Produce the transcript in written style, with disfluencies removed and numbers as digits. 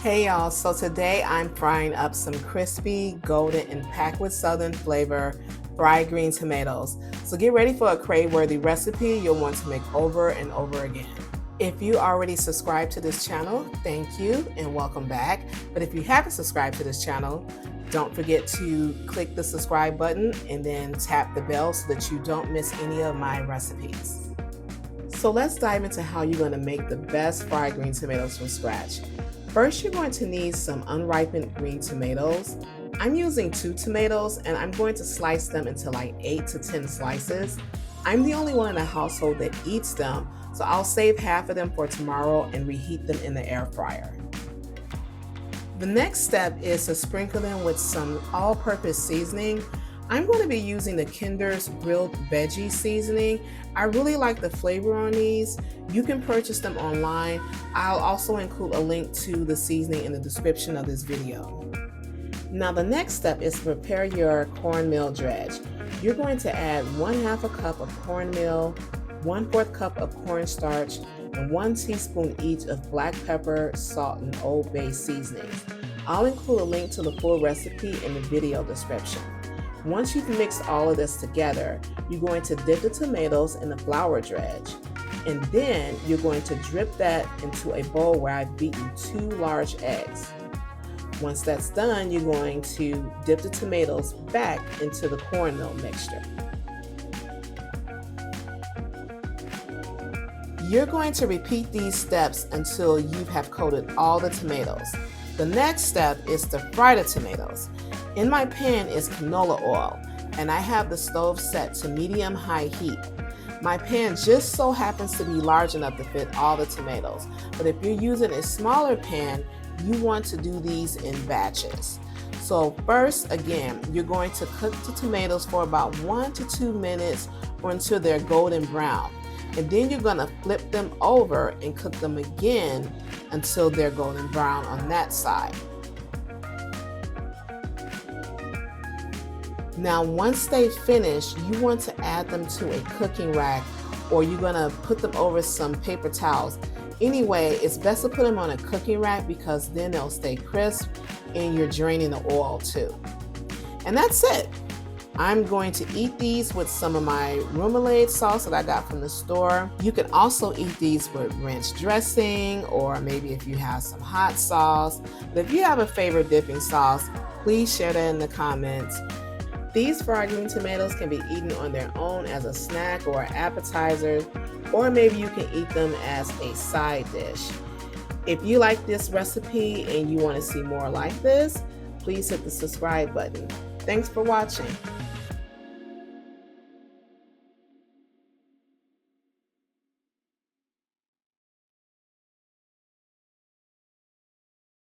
Hey y'all, so today I'm frying up some crispy, golden, and packed with southern flavor fried green tomatoes. So get ready for a crave-worthy recipe you'll want to make over and over again. If you already subscribed to this channel, thank you and welcome back. But if you haven't subscribed to this channel, don't forget to click the subscribe button and then tap the bell so that you don't miss any of my recipes. So let's dive into how you're going to make the best fried green tomatoes from scratch. First, you're going to need some unripened green tomatoes. I'm using 2 tomatoes and I'm going to slice them into like 8 to 10 slices. I'm the only one in the household that eats them, so I'll save half of them for tomorrow and reheat them in the air fryer. The next step is to sprinkle them with some all-purpose seasoning. I'm going to be using the Kinder's grilled veggie seasoning. I really like the flavor on these. You can purchase them online. I'll also include a link to the seasoning in the description of this video. Now the next step is to prepare your cornmeal dredge. You're going to add 1/2 cup of cornmeal, 1/4 cup of cornstarch, and 1 teaspoon each of black pepper, salt, and Old Bay seasonings. I'll include a link to the full recipe in the video description. Once you've mixed all of this together, you're going to dip the tomatoes in the flour dredge, and then you're going to drip that into a bowl where I've beaten 2 large eggs. Once that's done, you're going to dip the tomatoes back into the cornmeal mixture. You're going to repeat these steps until you have coated all the tomatoes. The next step is to fry the tomatoes. In my pan is canola oil, and I have the stove set to medium-high heat. My pan just so happens to be large enough to fit all the tomatoes, but if you're using a smaller pan, you want to do these in batches. So first, again, you're going to cook the tomatoes for about 1 to 2 minutes or until they're golden brown. And then you're going to flip them over and cook them again until they're golden brown on that side. Now, once they finish, you want to add them to a cooking rack, or you're going to put them over some paper towels. Anyway, it's best to put them on a cooking rack because then they'll stay crisp and you're draining the oil too. And that's it. I'm going to eat these with some of my remoulade sauce that I got from the store. You can also eat these with ranch dressing, or maybe if you have some hot sauce. But if you have a favorite dipping sauce, please share that in the comments. These fried green tomatoes can be eaten on their own as a snack or an appetizer, or maybe you can eat them as a side dish. If you like this recipe and you want to see more like this, please hit the subscribe button. Thanks for watching.